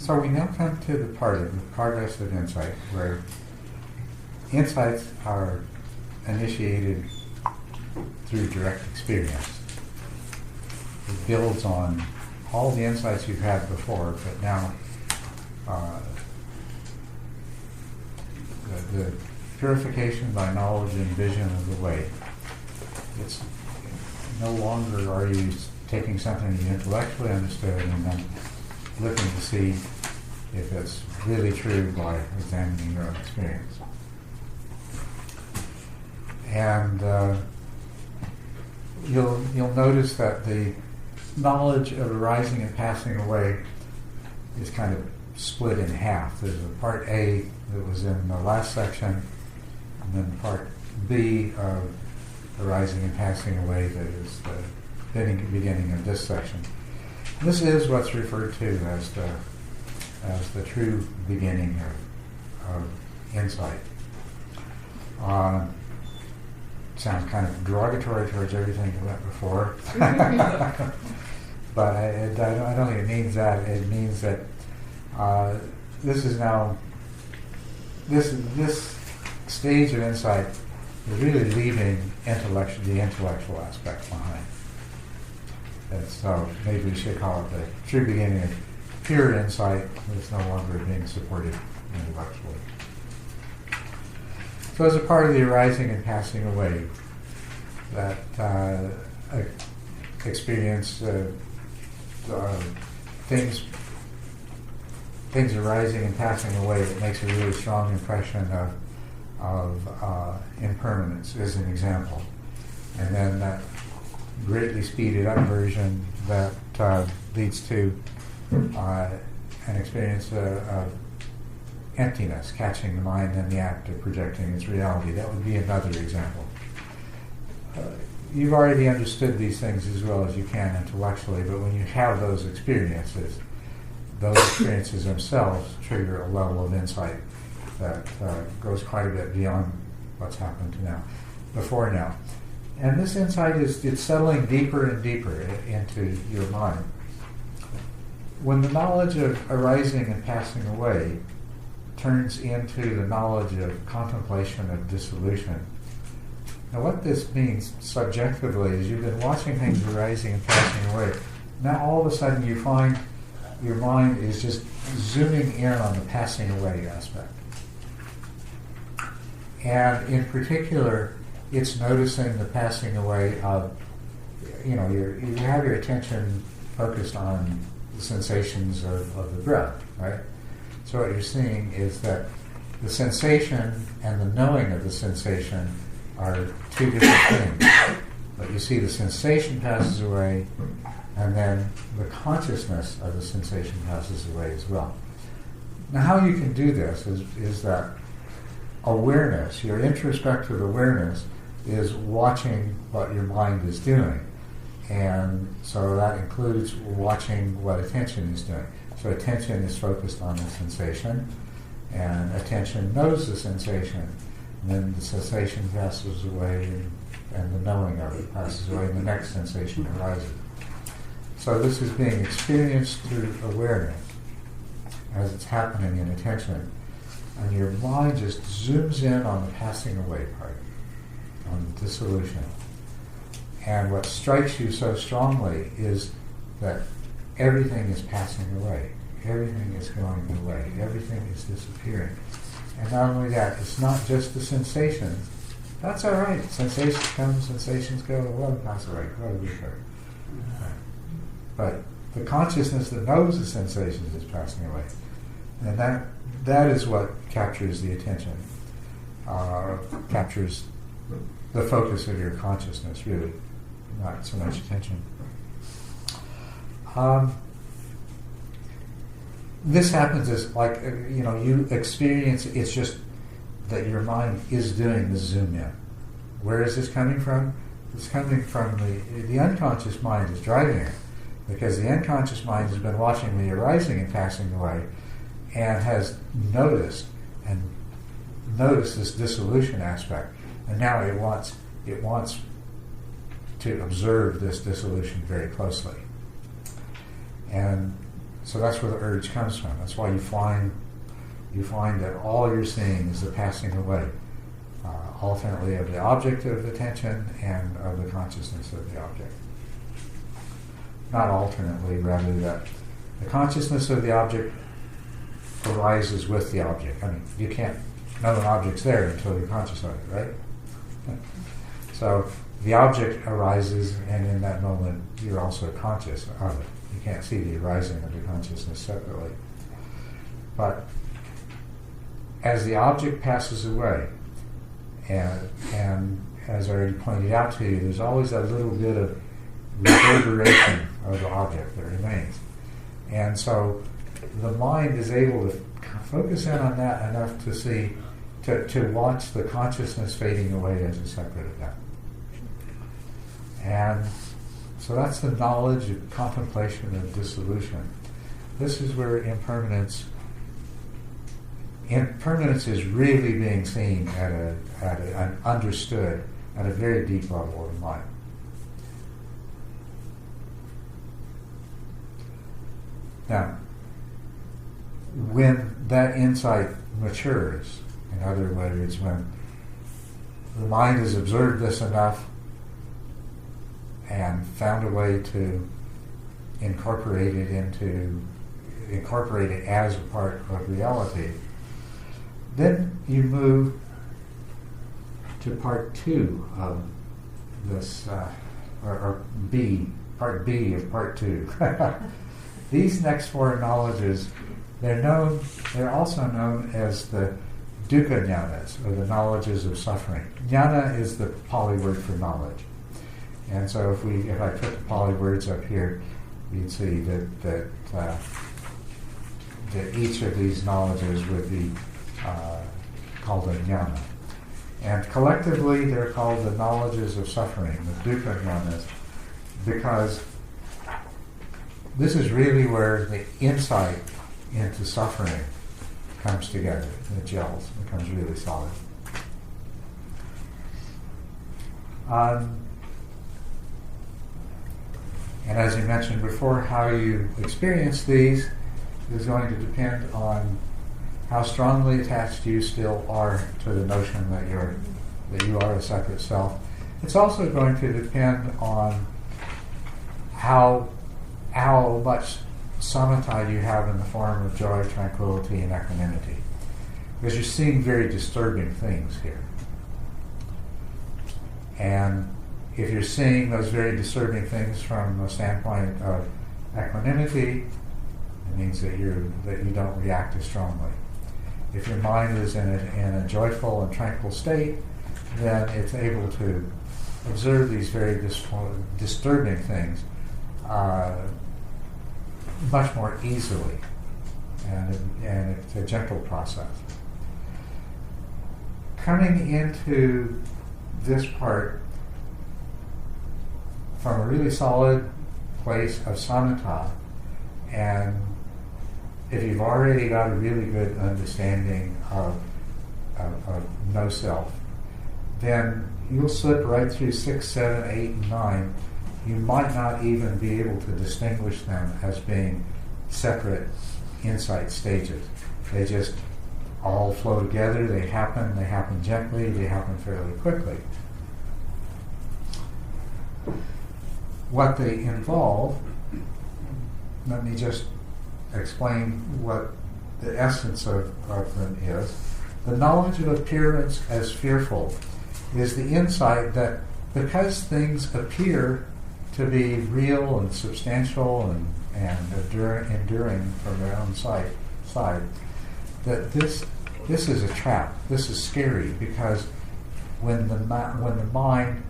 So we now come to the part of the progress of insight where insights are initiated through direct experience. It builds on all the insights you've had before, but now the purification by knowledge and vision of the way. It's no longer are you taking something you intellectually understood and then looking to see if it's really true by examining your own experience. And you'll notice that the knowledge of arising and passing away is kind of split in half. There's a part A that was in the last section, and then part B of arising and passing away that is the beginning of this section. This is what's referred to as the true beginning of insight. Sounds kind of derogatory towards everything that went before, but I don't think it means that. It means that this stage of insight is really leaving the intellectual aspect behind. And so maybe we should call it the true beginning of pure insight that's no longer being supported intellectually. So as a part of the arising and passing away, that experience things arising and passing away that makes a really strong impression of impermanence is an example. And then that greatly speeded up version that leads to an experience of emptiness, catching the mind in the act of projecting its reality. That would be another example. You've already understood these things as well as you can intellectually, but when you have those experiences themselves trigger a level of insight that goes quite a bit beyond what's happened before now. And this insight it's settling deeper and deeper into your mind. When the knowledge of arising and passing away turns into the knowledge of contemplation of dissolution. Now what this means subjectively is you've been watching things arising and passing away. Now all of a sudden you find your mind is just zooming in on the passing away aspect. And in particular, it's noticing the passing away of, you have your attention focused on the sensations of the breath, right? So what you're seeing is that the sensation and the knowing of the sensation are two different things. But you see the sensation passes away, and then the consciousness of the sensation passes away as well. Now how you can do this is that awareness, your introspective awareness, is watching what your mind is doing. And so that includes watching what attention is doing. So attention is focused on the sensation, and attention knows the sensation. And then the sensation passes away, and the knowing of it passes away, and the next sensation arises. So this is being experienced through awareness as it's happening in attention. And your mind just zooms in on the passing away part, on the dissolution. And what strikes you so strongly is that everything is passing away. Everything is going away. Everything is disappearing. And not only that, it's not just the sensations. That's all right. Sensations come, sensations go, one pass away, what we heard. But the consciousness that knows the sensations is passing away. And that is what captures the attention, captures the focus of your consciousness, really, not so much attention. This happens as you experience, it's just that your mind is doing the zoom in. Where is this coming from? It's coming from the unconscious mind is driving it, because the unconscious mind has been watching the arising and passing away and has noticed this dissolution aspect, and now it wants to observe this dissolution very closely. And So that's where the urge comes from. That's why you find that all you're seeing is the passing away, alternately of the object of attention and of the consciousness of the object. Not alternately, rather that the consciousness of the object arises with the object. I mean, you can't know an object's there until you're conscious of it, right? So the object arises, and in that moment you're also conscious of it. You can't see the arising of the consciousness separately. But as the object passes away, and as I already pointed out to you, there's always that little bit of reverberation of the object that remains. And so the mind is able to focus in on that enough to see, to watch the consciousness fading away as a separate event. And so that's the knowledge of contemplation of dissolution. This is where impermanence is really being seen and understood at a very deep level of mind. Now, when that insight matures, in other words, when the mind has observed this enough and found a way to incorporate it as a part of reality, then you move to part 2 of this, or B, part B of part 2. These next 4 knowledges, they're also known as the dukkha jnanas, or the knowledges of suffering. Jnana is the Pali word for knowledge. And so if I put the Pali words up here, you'd see that each of these knowledges would be called a jnana. And collectively they're called the knowledges of suffering, the dukkha jnanas, because this is really where the insight into suffering comes together, and it gels, becomes really solid. And as you mentioned before, how you experience these is going to depend on how strongly attached you still are to the notion that you are a separate self. It's also going to depend on how much samatha you have in the form of joy, tranquility, and equanimity. Because you're seeing very disturbing things here. And if you're seeing those very disturbing things from a standpoint of equanimity, it means that you don't react as strongly. If your mind is in a joyful and tranquil state, then it's able to observe these very disturbing things much more easily, and it's a gentle process. Coming into this part from a really solid place of samatha, and if you've already got a really good understanding of no self, then you'll slip right through 6, 7, 8, and 9. You might not even be able to distinguish them as being separate insight stages. They just all flow together, they happen gently, they happen fairly quickly. What they involve, let me just explain what the essence of them is. The knowledge of appearance as fearful is the insight that because things appear to be real and substantial and enduring from their own side, that this is a trap. This is scary, because when the mind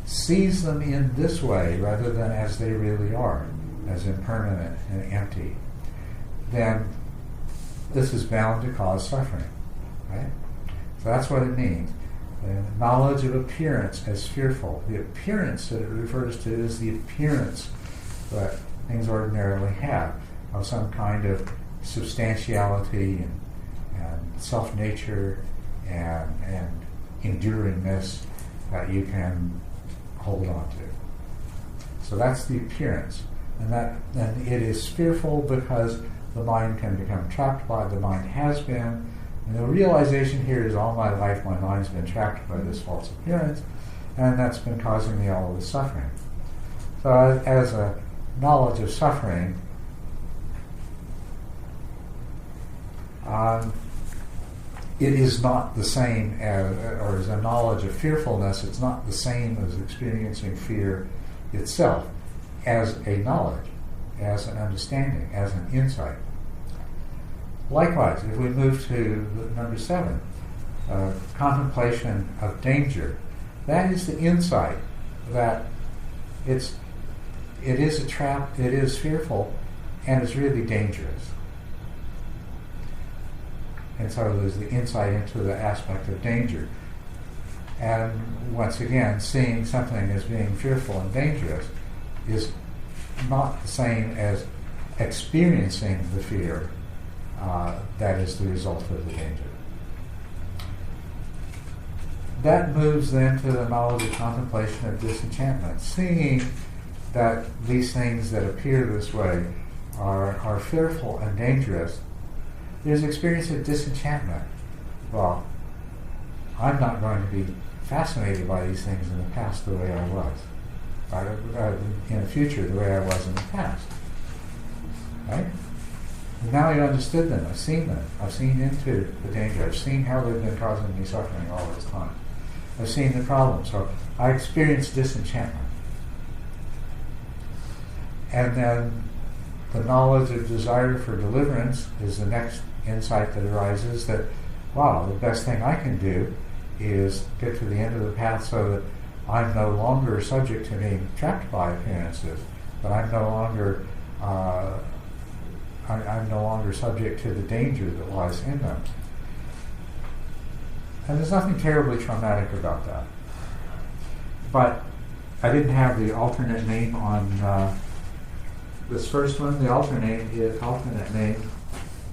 sees them in this way rather than as they really are, as impermanent and empty, then this is bound to cause suffering. Right? So that's what it means. The knowledge of appearance as fearful. The appearance that it refers to is the appearance that things ordinarily have of some kind of substantiality and self-nature and enduringness that you can hold on to. So that's the appearance. And it is fearful because the mind can become trapped by, the mind has been, and the realization here is all my life my mind's been trapped by this false appearance, and that's been causing me all of this suffering. So as a knowledge of suffering, it is not the same as, or as a knowledge of fearfulness, it's not the same as experiencing fear itself, as a knowledge, as an understanding, as an insight. Likewise, if we move to number 7, contemplation of danger, that is the insight that it is a trap, it is fearful, and it's really dangerous. And so there's the insight into the aspect of danger. And once again, seeing something as being fearful and dangerous is not the same as experiencing the fear that is the result of the danger. That moves then to the knowledge of contemplation of disenchantment, seeing that these things that appear this way are fearful and dangerous. There's experience of disenchantment. Well, I'm not going to be fascinated by these things in the past the way I was. In the future the way I was in the past. Right? And now I understood them. I've seen them. I've seen into the danger. I've seen how they've been causing me suffering all this time. I've seen the problem. So I experienced disenchantment. And then the knowledge of desire for deliverance is the next insight that arises, that, wow, the best thing I can do is get to the end of the path so that I'm no longer subject to being trapped by appearances, but I'm no longer subject to the danger that lies in them. And there's nothing terribly traumatic about that. But I didn't have the alternate name on this first one. The alternate name.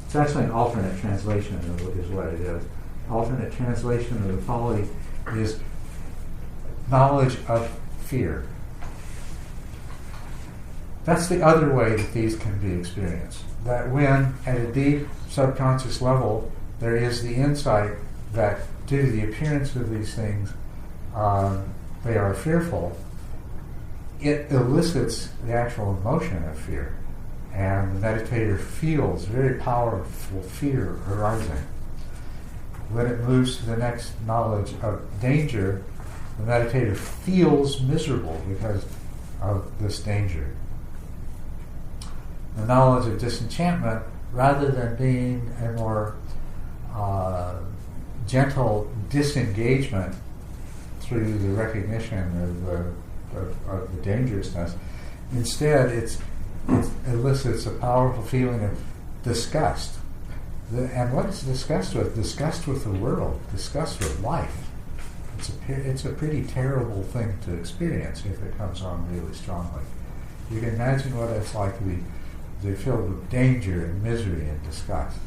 It's actually an alternate translation is what it is. Alternate translation of the Pali is knowledge of fear. That's the other way that these can be experienced. That when, at a deep subconscious level, there is the insight that due to the appearance of these things, they are fearful, it elicits the actual emotion of fear. And the meditator feels very powerful fear arising. When it moves to the next knowledge of danger, the meditator feels miserable because of this danger. The knowledge of disenchantment, rather than being a more gentle disengagement through the recognition of the dangerousness, instead it elicits a powerful feeling of disgust. And what is disgust with? Disgust with the world, disgust with life. It's a pretty terrible thing to experience if it comes on really strongly. You can imagine what it's like to be filled with danger and misery and disgust.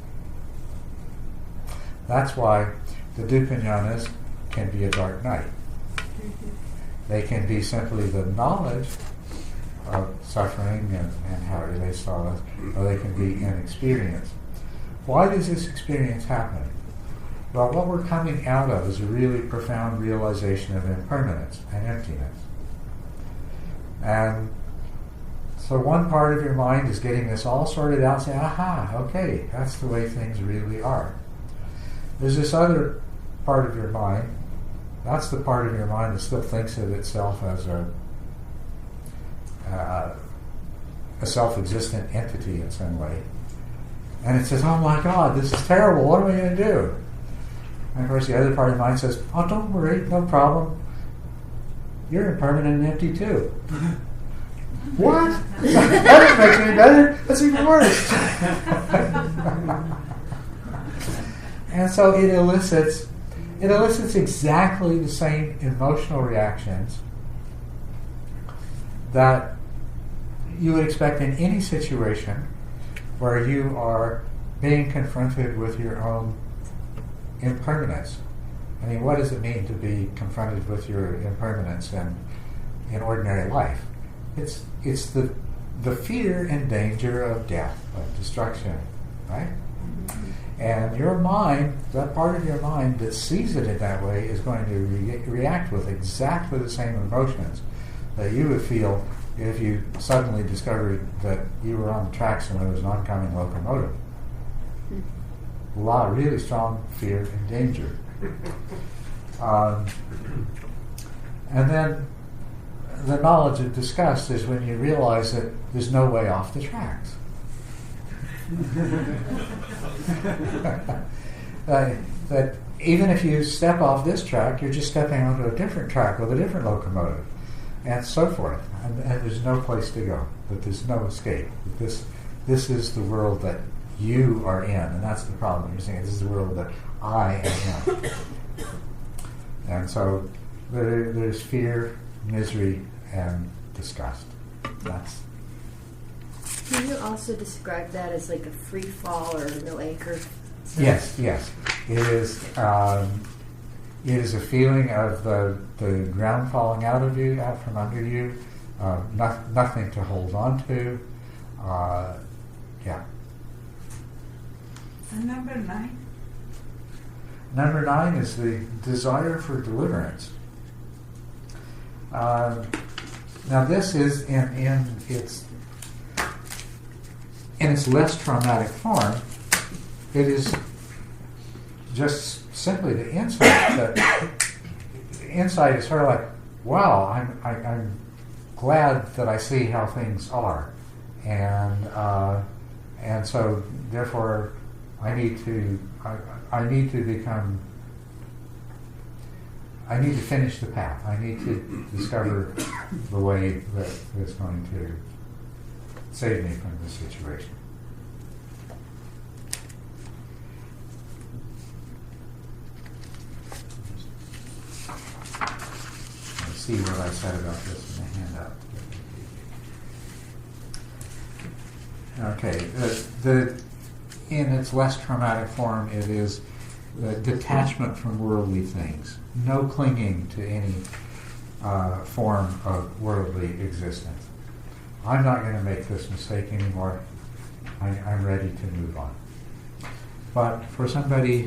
That's why the dukkha can be a dark night. They can be simply the knowledge of suffering and how it relates to all this, or they can be an experience. Why does this experience happen? Well, what we're coming out of is a really profound realization of impermanence and emptiness. And so one part of your mind is getting this all sorted out, saying, aha, okay, that's the way things really are. There's this other part of your mind, that's the part of your mind that still thinks of itself as a self-existent entity in some way. And it says, oh my God, this is terrible, what am I going to do? And of course the other part of the mind says, oh, don't worry, no problem. You're impermanent and empty too. What? That doesn't make it any better. That's even worse. And so it elicits exactly the same emotional reactions that you would expect in any situation where you are being confronted with your own impermanence. I mean, what does it mean to be confronted with your impermanence in ordinary life? It's the the fear and danger of death, of destruction, right? And your mind, that part of your mind that sees it in that way, is going to react with exactly the same emotions that you would feel if you suddenly discovered that you were on the tracks and there was an oncoming locomotive. A lot of really strong fear and danger. And then the knowledge of disgust is when you realize that there's no way off the tracks. That even if you step off this track, you're just stepping onto a different track with a different locomotive, and so forth. And there's no place to go. That there's no escape. That this is the world that you are in, and that's the problem. You're saying this is the world that I am in. And so there's fear, misery, and disgust. That's. Can you also describe that as like a free fall or no anchor? Yes. It is. It is a feeling of the ground falling out of you, out from under you. Nothing to hold on to. Yeah. And number 9? Number 9 is the desire for deliverance. Now this is in its less traumatic form. It is just simply the insight that the insight is sort of like, wow, I'm glad that I see how things are, and so therefore I need to finish the path. I need to discover the way that is going to save me from this situation. Let's see what I said about this in the handout. Okay, in its less traumatic form, it is the detachment from worldly things, no clinging to any form of worldly existence. I'm not going to make this mistake anymore. I'm ready to move on. But for somebody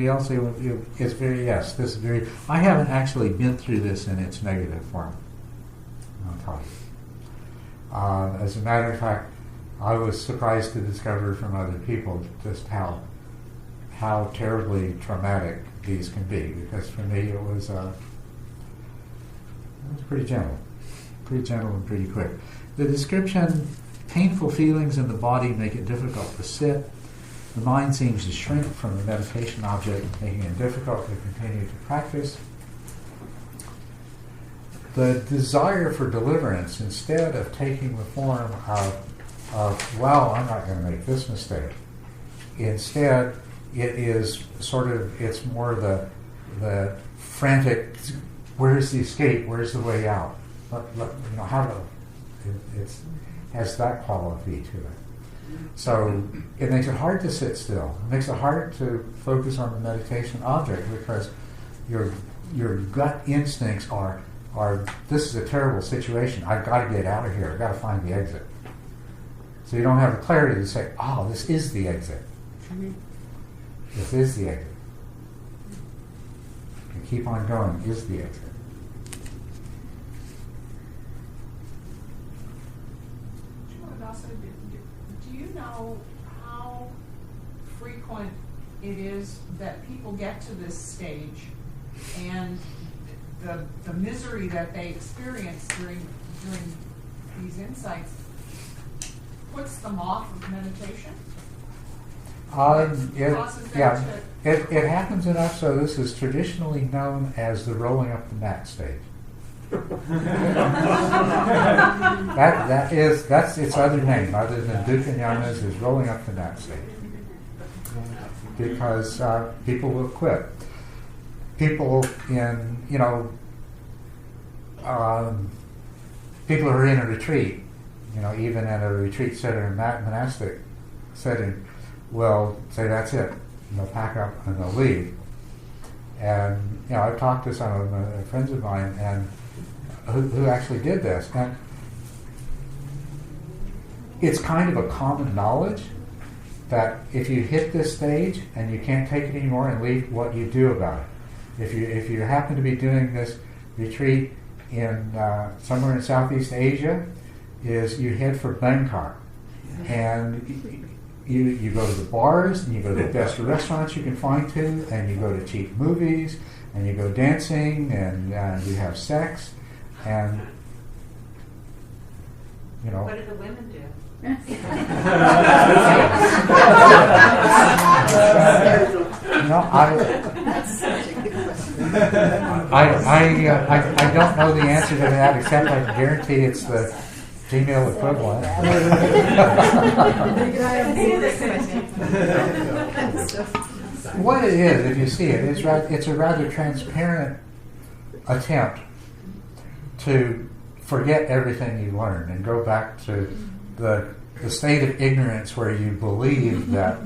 else, it's very, yes, this is very, I haven't actually been through this in its negative form, I'll tell you. As a matter of fact, I was surprised to discover from other people just how terribly traumatic these can be, because for me it was pretty gentle and pretty quick. The description: painful feelings in the body make it difficult to sit. The mind seems to shrink from the meditation object, making it difficult to continue to practice. The desire for deliverance, instead of taking the form of wow, I'm not going to make this mistake. Instead, it is sort of, it's more the frantic, where's the escape, where's the way out? How to, it has that quality to it. So it makes it hard to sit still. It makes it hard to focus on the meditation object, because your gut instincts are this is a terrible situation. I've got to get out of here. I've got to find the exit. So you don't have the clarity to say, oh, this is the exit. This is the exit. And keep on going is the exit. Culadasa, do you know how frequent it is that people get to this stage and the misery that they experience during these insights puts them off of meditation? It happens enough so this is traditionally known as the rolling up the mat stage. That's its other name, other than dukkha jnanas, is rolling up the mat stage. Because people will quit. People in, people who are in a retreat, even in a retreat setting, monastic setting, will say that's it. And they'll pack up and they'll leave. And I've talked to some of my friends of mine and who actually did this, and it's kind of a common knowledge that if you hit this stage and you can't take it anymore and leave, what you do about it. If you happen to be doing this retreat in somewhere in Southeast Asia, is you head for Bangkok, and you go to the bars, and you go to the best restaurants you can find to, and you go to cheap movies, and you go dancing, and you have sex, and you know. What do the women do? I don't know the answer to that, except I can guarantee it's the female equivalent. What it is, if you see it, it's a rather transparent attempt to forget everything you learned and go back to the state of ignorance where you believe that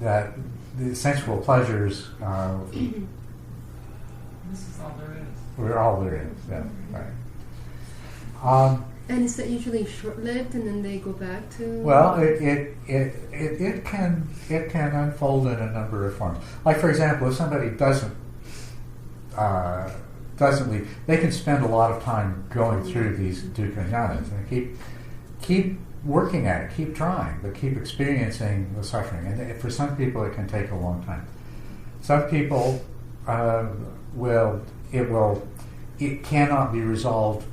that the sensual pleasures This is all there is. were all there is. Yeah, right. And is that usually short-lived, and then they go back to? Well, it can unfold in a number of forms. Like, for example, if somebody doesn't leave, they can spend a lot of time going through these dukkha jhanas and keep working at it, keep trying, but keep experiencing the suffering. And for some people, it can take a long time. Some people it cannot be resolved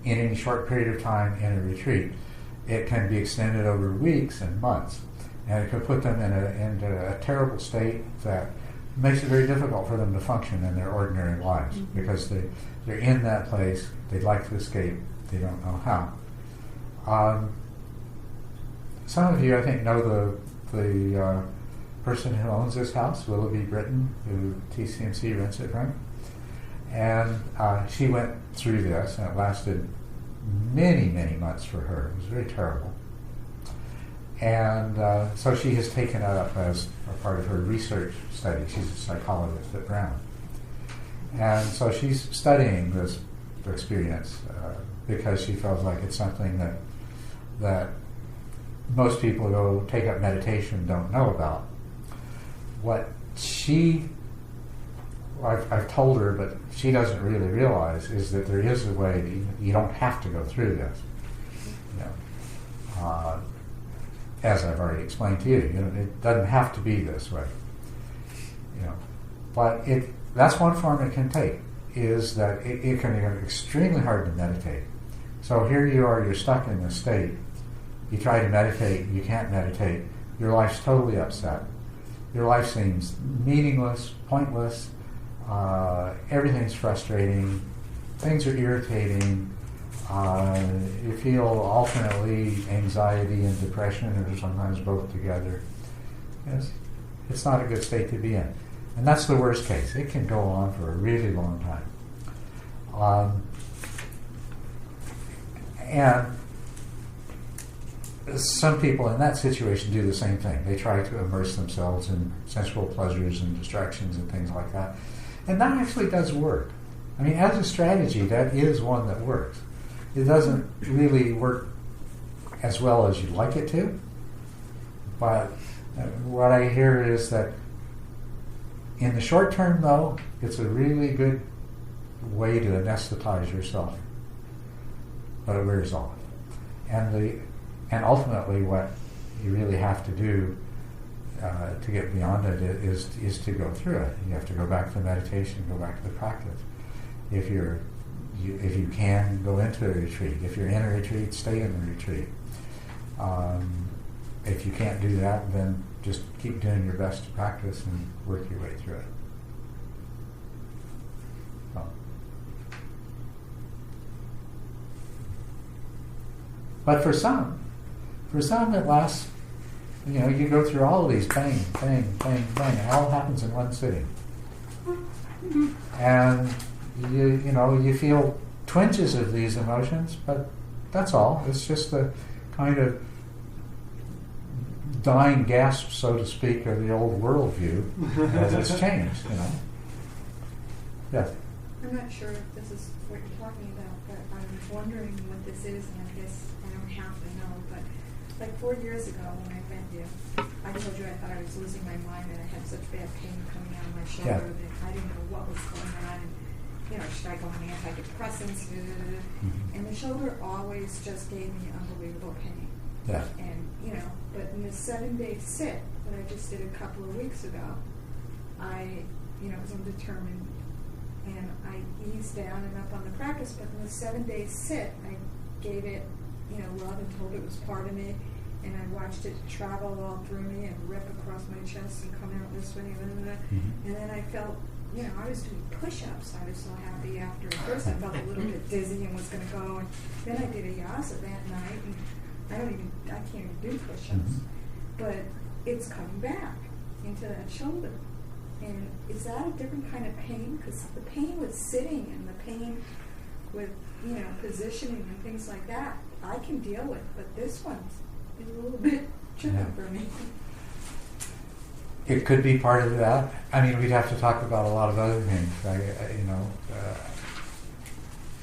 in any short period of time in a retreat. It can be extended over weeks and months, and it can put them into a terrible state that makes it very difficult for them to function in their ordinary lives, because they're in that place, they'd like to escape, they don't know how. Some of you, I think, know the person who owns this house, Willoughby Britton, who TCMC rents it from. And she went through this, and it lasted many, many months for her. It was very terrible. And so she has taken it up as a part of her research study. She's a psychologist at Brown. And so she's studying this experience because she feels like it's something that most people who take up meditation don't know about. What I've told her, but she doesn't really realize, is that there is a way that you don't have to go through this. You know, as I've already explained to you, it doesn't have to be this way. You know, but that's one form it can take, is that it can be extremely hard to meditate. So here you are, you're stuck in this state. You try to meditate, you can't meditate. Your life's totally upset. Your life seems meaningless, pointless. Everything's frustrating. Things are irritating. You feel alternately anxiety and depression, or sometimes both together. It's not a good state to be in. And that's the worst case. It can go on for a really long time. And some people in that situation do the same thing. They try to immerse themselves in sensual pleasures and distractions and things like that. And that actually does work. I mean, as a strategy, that is one that works. It doesn't really work as well as you'd like it to, but what I hear is that in the short term, though, it's a really good way to anesthetize yourself, but it wears off. And ultimately, what you really have to do to get beyond it is to go through it. You have to go back to meditation, go back to the practice. If you can, go into a retreat. If you're in a retreat, stay in the retreat. If you can't do that, then just keep doing your best to practice and work your way through it. So. But for some it lasts. You go through all of these, bang, bang, bang, bang, and it all happens in one sitting. And you feel twinges of these emotions, but that's all. It's just the kind of dying gasp, so to speak, of the old worldview as it's changed. Yes. I'm not sure if this is what you're talking about, but I was wondering what this is, and I guess I don't have to know, but like 4 years ago when I met you, I told you I thought I was losing my mind and I had such bad pain coming out of my shoulder that I didn't know what was going on. And, should I go on antidepressants? And the shoulder always just gave me unbelievable pain. Yeah. And, but in the 7-day sit that I just did a couple of weeks ago, I, was undetermined. And I eased down and up on the practice, but in the 7-day sit, I gave it, love and told it was part of me, and I watched it travel all through me and rip across my chest and come out this way, and then I felt, I was doing push-ups. I was so happy after. At first I felt a little bit dizzy and was going to go, and then I did a yasa that night, and I can't even do push-ups, but it's coming back into that shoulder. And is that a different kind of pain? Because the pain with sitting and the pain with, positioning and things like that, I can deal with. But this one's a little bit tricky for me. It could be part of that. I mean, we'd have to talk about a lot of other things,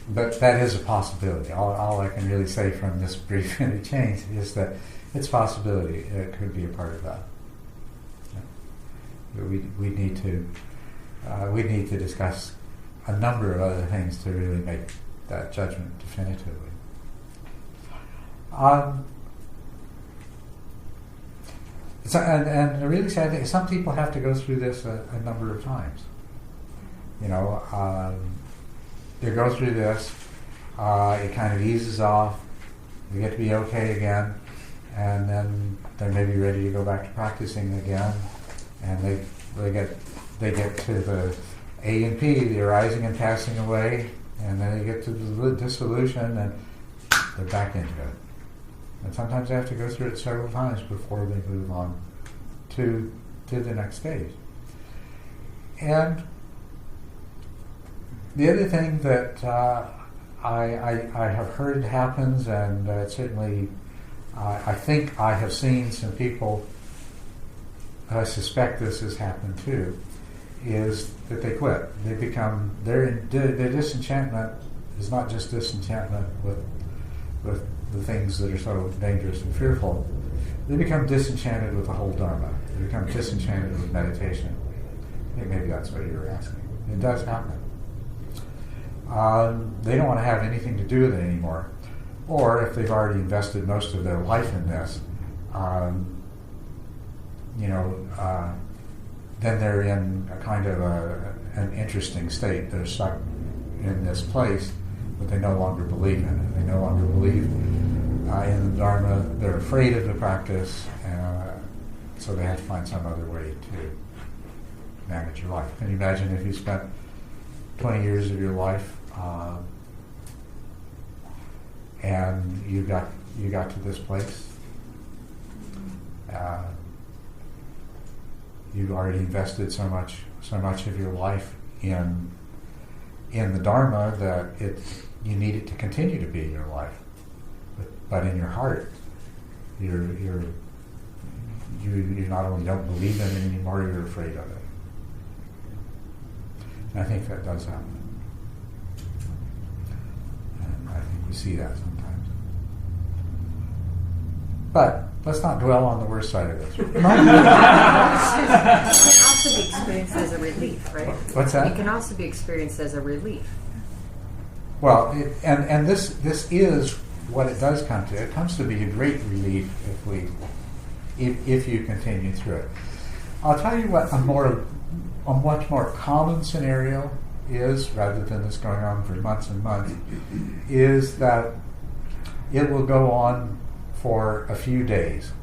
but that is a possibility. All I can really say from this brief interchange is that it's a possibility. It could be a part of that. We need to discuss a number of other things to really make that judgment definitively. And the really sad thing is some people have to go through this a number of times. They go through this, it kind of eases off, they get to be okay again, and then they may be ready to go back to practicing again. And they get to the A and P, the arising and passing away, and then they get to the dissolution, and they're back into it. And sometimes they have to go through it several times before they move on to the next stage. And the other thing that I have heard happens, and certainly I think I have seen some people. I suspect this has happened too, is that they quit. They become, their disenchantment is not just disenchantment with the things that are so dangerous and fearful. They become disenchanted with the whole Dharma. They become disenchanted with meditation. I think maybe that's what you were asking. It does happen. They don't want to have anything to do with it anymore. Or if they've already invested most of their life in this, then they're in a kind of an interesting state. They're stuck in this place, but they no longer believe in it. They no longer believe in the Dharma. They're afraid of the practice, so they have to find some other way to manage your life. Can you imagine if you spent 20 years of your life and you got to this place? You've already invested so much of your life in the Dharma that you need it to continue to be your life. But in your heart, you not only don't believe in it anymore, you're afraid of it. And I think that does happen. And I think we see that sometimes. But let's not dwell on the worst side of this. It can also be experienced as a relief, right? What's that? It can also be experienced as a relief. Well, and this is what it does come to. It comes to be a great relief if you continue through it. I'll tell you what a much more common scenario is, rather than this going on for months and months, is that it will go on for a few days,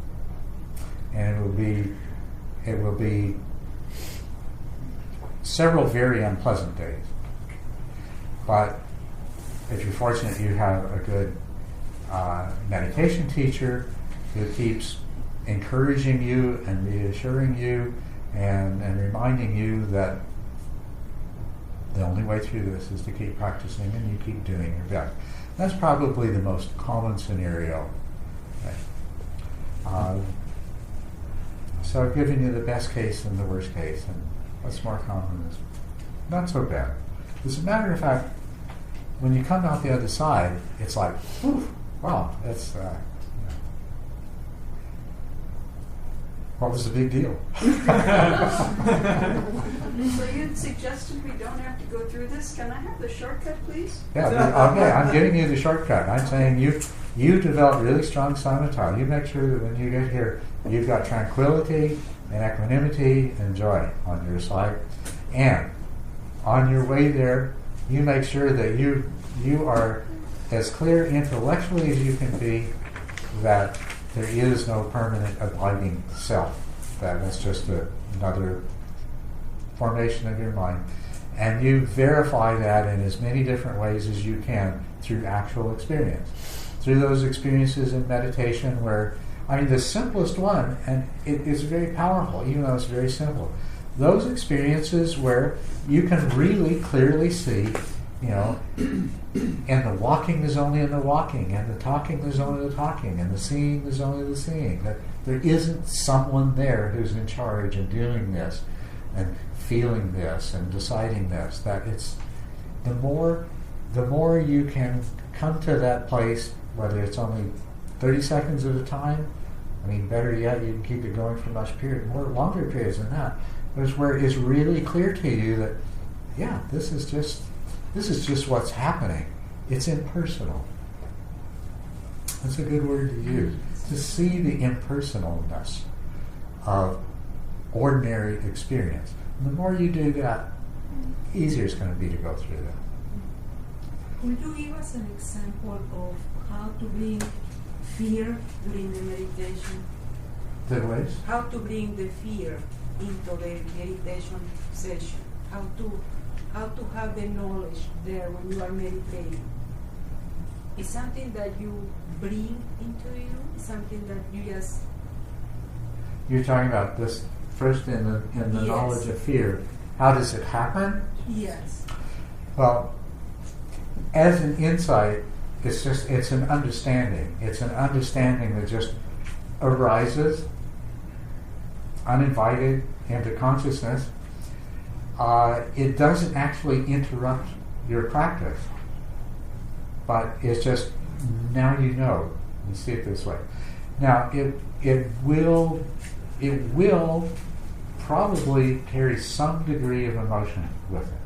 and it will be several very unpleasant days. But if you're fortunate, you have a good meditation teacher who keeps encouraging you and reassuring you and reminding you that the only way through this is to keep practicing and you keep doing your best. That's probably the most common scenario. So I've given you the best case and the worst case, and what's more common is not so bad. As a matter of fact, when you come out the other side, it's like, whew, wow, that's, what was the big deal? So you suggested we don't have to go through this. Can I have the shortcut, please? Yeah, okay, I'm giving you the shortcut. I'm saying you develop really strong samatha. You make sure that when you get here, you've got tranquility and equanimity and joy on your side. And on your way there, you make sure that you are as clear intellectually as you can be that there is no permanent abiding self. That is just another formation of your mind. And you verify that in as many different ways as you can through actual experience. Through those experiences in meditation where, the simplest one, and it is very powerful, even though it's very simple, those experiences where you can really clearly see, and the walking is only in the walking, and the talking is only the talking, and the seeing is only the seeing. That there isn't someone there who's in charge and doing this, and feeling this, and deciding this. That it's the more you can come to that place, whether it's only 30 seconds at a time. Better yet, you can keep it going for more longer periods than that. But it's where it's really clear to you that, yeah, this is just what's happening. It's impersonal. That's a good word to use. To see the impersonalness of ordinary experience. And the more you do that, easier it's going to be to go through that. Could you give us an example of how to bring fear during the meditation? The ways? How to bring the fear into the meditation session? How to have the knowledge there when you are meditating? Is something that you bring into you? Is something that you just... You're talking about this first in the Yes. knowledge of fear. How does it happen? Yes. Well, as an insight, it's an understanding. It's an understanding that just arises uninvited into consciousness. It doesn't actually interrupt your practice, but it's just, now you know. You see it this way. Now it will probably carry some degree of emotion with it,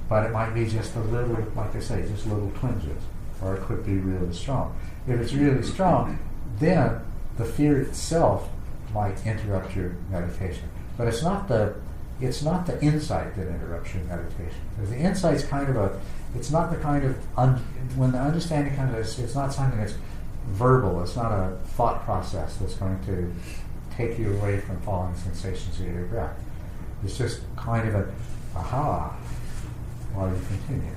but it might be just a little, like I say, just little twinges, or it could be really strong. If it's really strong, then the fear itself might interrupt your meditation. But it's not the insight that interrupts your meditation. Because the insight's it's not the kind of, when the understanding comes, it's not something that's verbal, it's not a thought process that's going to take you away from following sensations of your breath. It's just kind of an aha while you continue.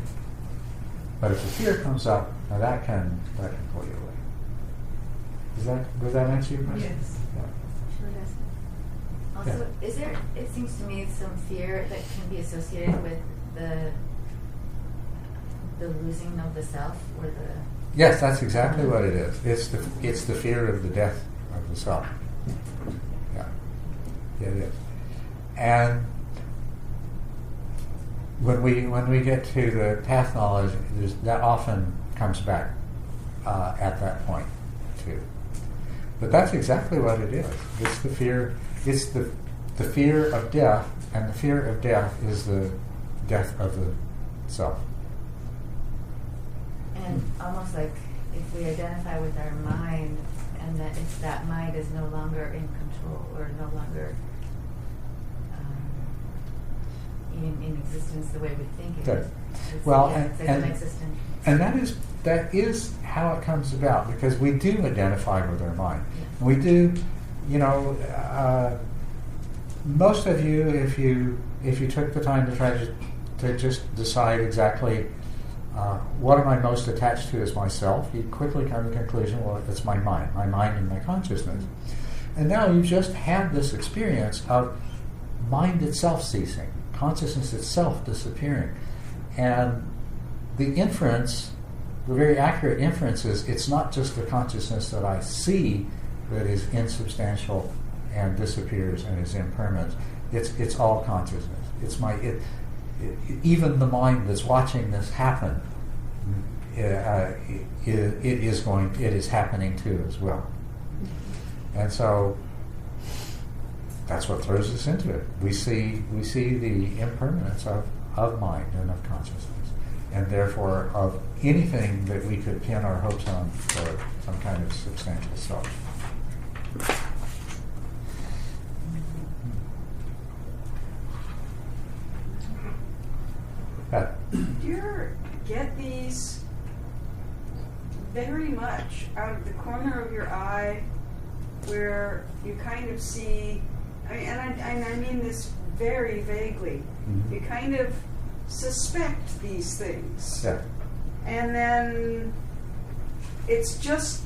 But if the fear comes up, now that can pull you away. Does that answer your question? Yes. Yeah. Sure does. Also, is there, it seems to me, some fear that can be associated with the losing of the self, or the... Yes, that's exactly what it is. It's the fear of the death of the self. Yeah, it is. And when we get to the path knowledge, that often comes back at that point too. But that's exactly what it is. It's the fear. It's the fear of death, and the fear of death is the death of the self. And almost like if we identify with our mind, and that if that mind is no longer in control, or no longer in existence the way we think it Good. is. Well, It's non-existent. and that is how it comes about, because we do identify with our mind. Yeah. We do, most of you, if you took the time to try to just decide exactly what am I most attached to as myself, you'd quickly come to the conclusion, well, it's my mind and my consciousness. And now you've just had this experience of mind itself ceasing, consciousness itself disappearing. And the inference, the very accurate inference is, it's not just the consciousness that I see that is insubstantial and disappears and is impermanent. It's all consciousness. even the mind that's watching this happen, it is happening too as well. And so that's what throws us into it. We see the impermanence of mind and of consciousness, and therefore of anything that we could pin our hopes on for some kind of substantial self. Do you ever get these very much out of the corner of your eye, where you kind of see, and I mean this very vaguely, Mm-hmm. you kind of suspect these things, Yeah. and then it's just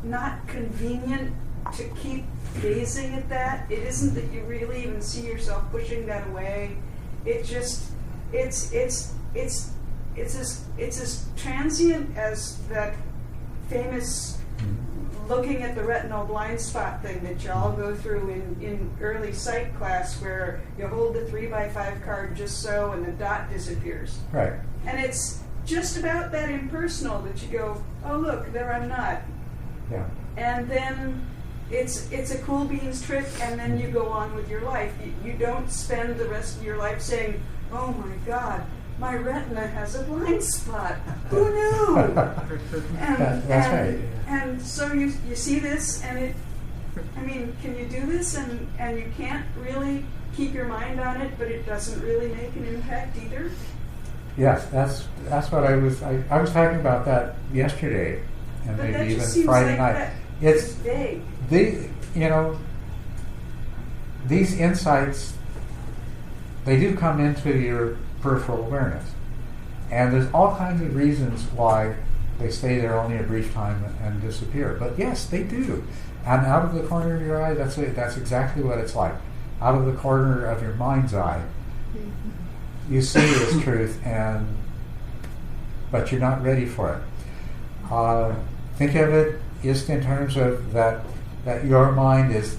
not convenient to keep gazing at that. It isn't that you really even see yourself pushing that away. It just it's as transient as that famous looking at the retinal blind spot thing that you all go through in early sight class, where you hold the 3x5 card just so and the dot disappears. Right. And it's just about that impersonal that you go, oh look, there I'm not. Yeah. And then it's a cool beans trick, and then you go on with your life. You don't spend the rest of your life saying, oh my God, my retina has a blind spot. Who knew? That's right. And so you see this, and can you do this, and you can't really keep your mind on it, but it doesn't really make an impact either? Yes, that's what I was talking about that yesterday, and But that maybe even just seems Friday like night. that It's is vague. These insights, they do come into your peripheral awareness, and there's all kinds of reasons why they stay there only a brief time and disappear. But yes, they do. And out of the corner of your eye, that's exactly what it's like. Out of the corner of your mind's eye, you see this truth, but you're not ready for it. Think of it just in terms of that your mind is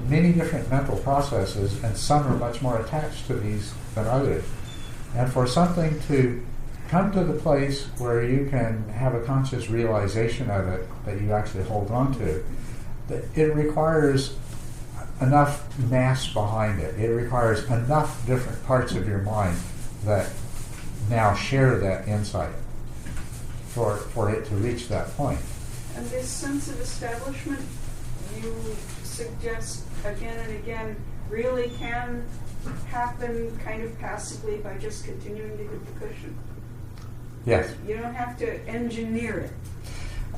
many different mental processes, and some are much more attached to these than others. And for something to come to the place where you can have a conscious realization of it that you actually hold on to, it requires enough mass behind it. It requires enough different parts of your mind that now share that insight for it to reach that point. And this sense of establishment you suggest again and again really can happen kind of passively by just continuing to hit the cushion. Yes. You don't have to engineer it.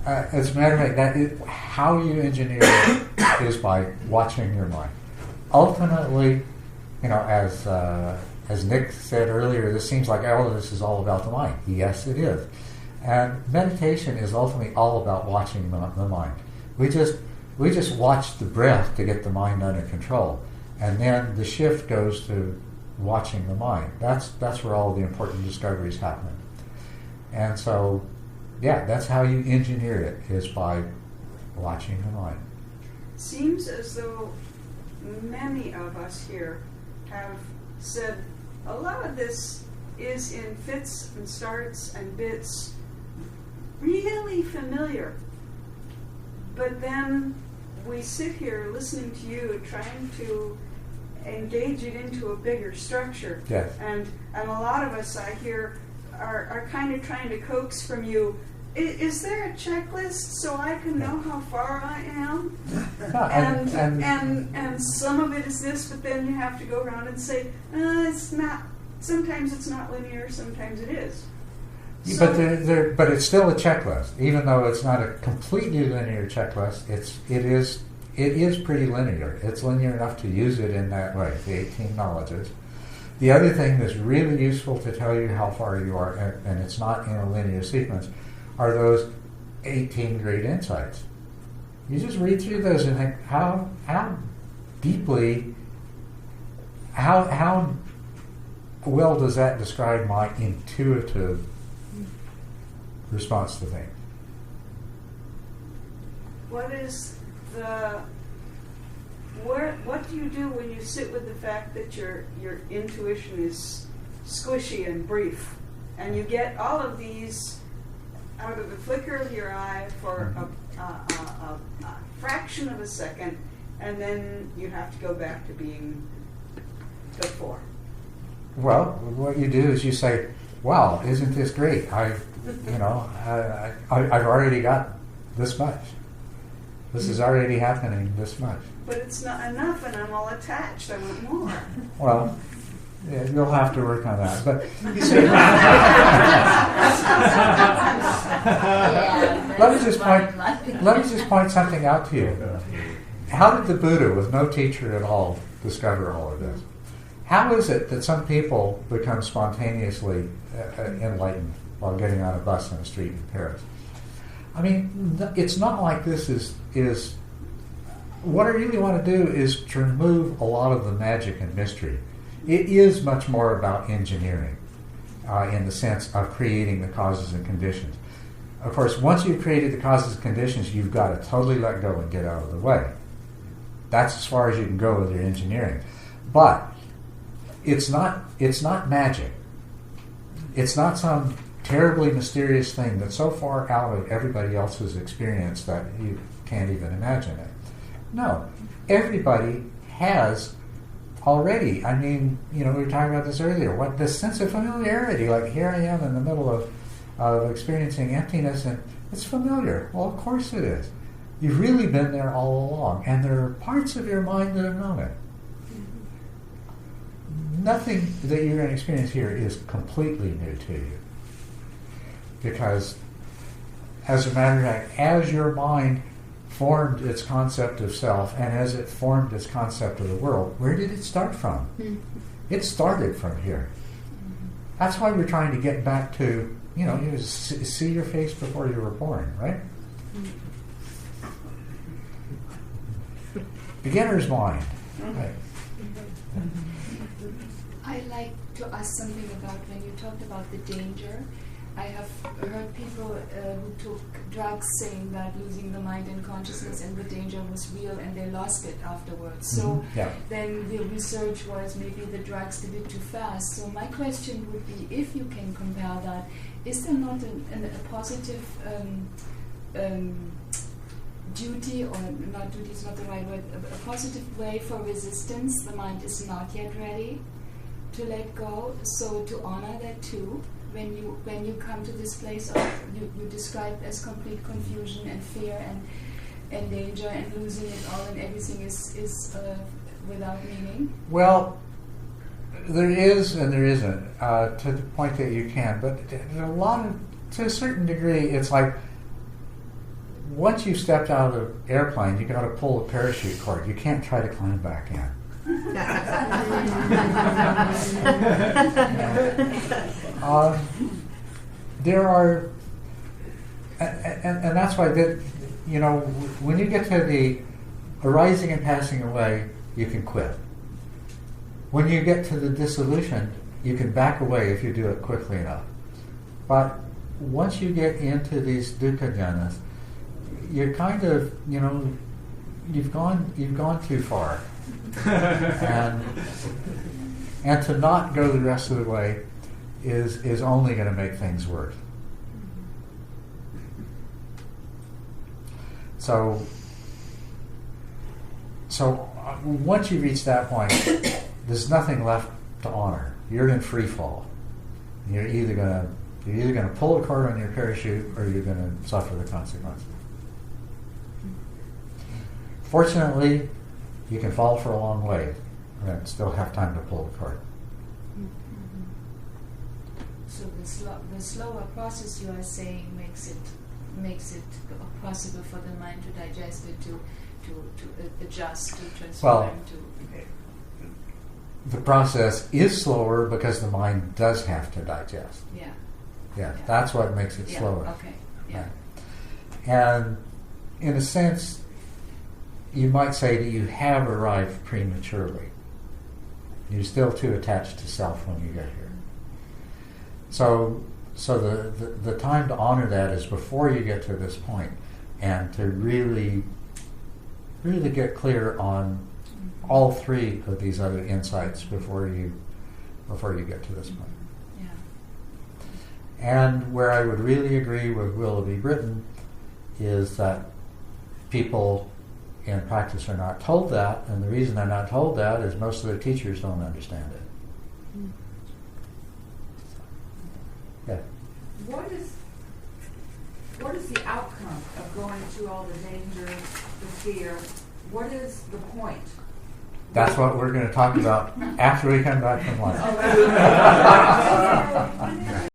As a matter of fact, how you engineer it is by watching your mind. Ultimately, as Nick said earlier, this seems like all of this is all about the mind. Yes, it is. And meditation is ultimately all about watching the mind. We just watch the breath to get the mind under control, and then the shift goes to watching the mind. That's where all the important discoveries happen. And so, yeah, that's how you engineer it, is by watching the mind. Seems as though many of us here have said a lot of this is in fits and starts and bits, really familiar. But then we sit here listening to you, trying to engage it into a bigger structure. Yes. And a lot of us, I hear, are kind of trying to coax from you, is there a checklist so I can know how far I am? And some of it is this, but then you have to go around and say, it's not. Sometimes it's not linear, sometimes it is. But it's still a checklist, even though it's not a completely linear checklist. It is pretty linear. It's linear enough to use it in that way, the 18 knowledges. The other thing that's really useful to tell you how far you are, and it's not in a linear sequence, are those 18 great insights. You just read through those and think, how deeply, how well does that describe my intuitive response to things? What do you do when you sit with the fact that your intuition is squishy and brief. And you get all of these out of the flicker of your eye for a fraction of a second, and then you have to go back to being before. Well, what you do is you say, "Wow, isn't this great? I've already got this much. This is already happening this much." But it's not enough, and I'm all attached. I want more. Well, yeah, you'll have to work on that. But see, let me just point something out to you. How did the Buddha, with no teacher at all, discover all of this? How is it that some people become spontaneously enlightened while getting on a bus on the street in Paris? I mean, it's not like this is. What I really want to do is to remove a lot of the magic and mystery. It is much more about engineering, in the sense of creating the causes and conditions. Of course, once you've created the causes and conditions, you've got to totally let go and get out of the way. That's as far as you can go with your engineering. But it's not magic. It's not some terribly mysterious thing that's so far out of everybody else's experience that you can't even imagine it. No, everybody has already. I mean, we were talking about this earlier. What this sense of familiarity, like here I am in the middle of experiencing emptiness, and it's familiar. Well, of course it is. You've really been there all along, and there are parts of your mind that have known it. Nothing that you're going to experience here is completely new to you. Because, as a matter of fact, as your mind formed its concept of self, and as it formed its concept of the world, where did it start from? It started from here. That's why we're trying to get back to, you see your face before you were born, right? Beginner's mind. Right. I'd like to ask something about when you talked about the danger. I have heard people who took drugs saying that losing the mind and consciousness and the danger was real, and they lost it afterwards. So then the research was maybe the drugs did it too fast. So my question would be, if you can compare that, is there not a positive duty, or not duty is not the right word, a positive way for resistance? The mind is not yet ready to let go, so to honor that too. When you come to this place of you described as complete confusion and fear and danger and losing it all, and everything is without meaning. Well, there is and there isn't, to the point that you can, but to a certain degree, it's like once you've stepped out of the airplane, you got to pull a parachute cord. You can't try to climb back in. There are, and that's why when you get to the arising and passing away, you can quit. When you get to the dissolution, you can back away if you do it quickly enough. But once you get into these dukkha jhanas, you're kind of, you've gone too far. and to not go the rest of the way is only going to make things worse. So once you reach that point, there's nothing left to honor. You're in free fall. You're either going to pull the cord on your parachute, or you're going to suffer the consequences. Fortunately, you can fall for a long way and still have time to pull the cord. So the slower process, you are saying, makes it possible for the mind to digest it, to adjust, to transform. Well, the process is slower because the mind does have to digest. Yeah, that's what makes it slower. Okay. Yeah. Right. And in a sense, you might say that you have arrived prematurely. You're still too attached to self when you get here. So the time to honor that is before you get to this point, and to really get clear on all three of these other insights before you before you get to this point. Yeah. And where I would really agree with Willoughby Britton is that people in practice are not told that, and the reason they're not told that is most of their teachers don't understand it. Yeah. What is the outcome of going through all the danger, the fear? What is the point? That's what we're going to talk about after we come back from lunch. Oh,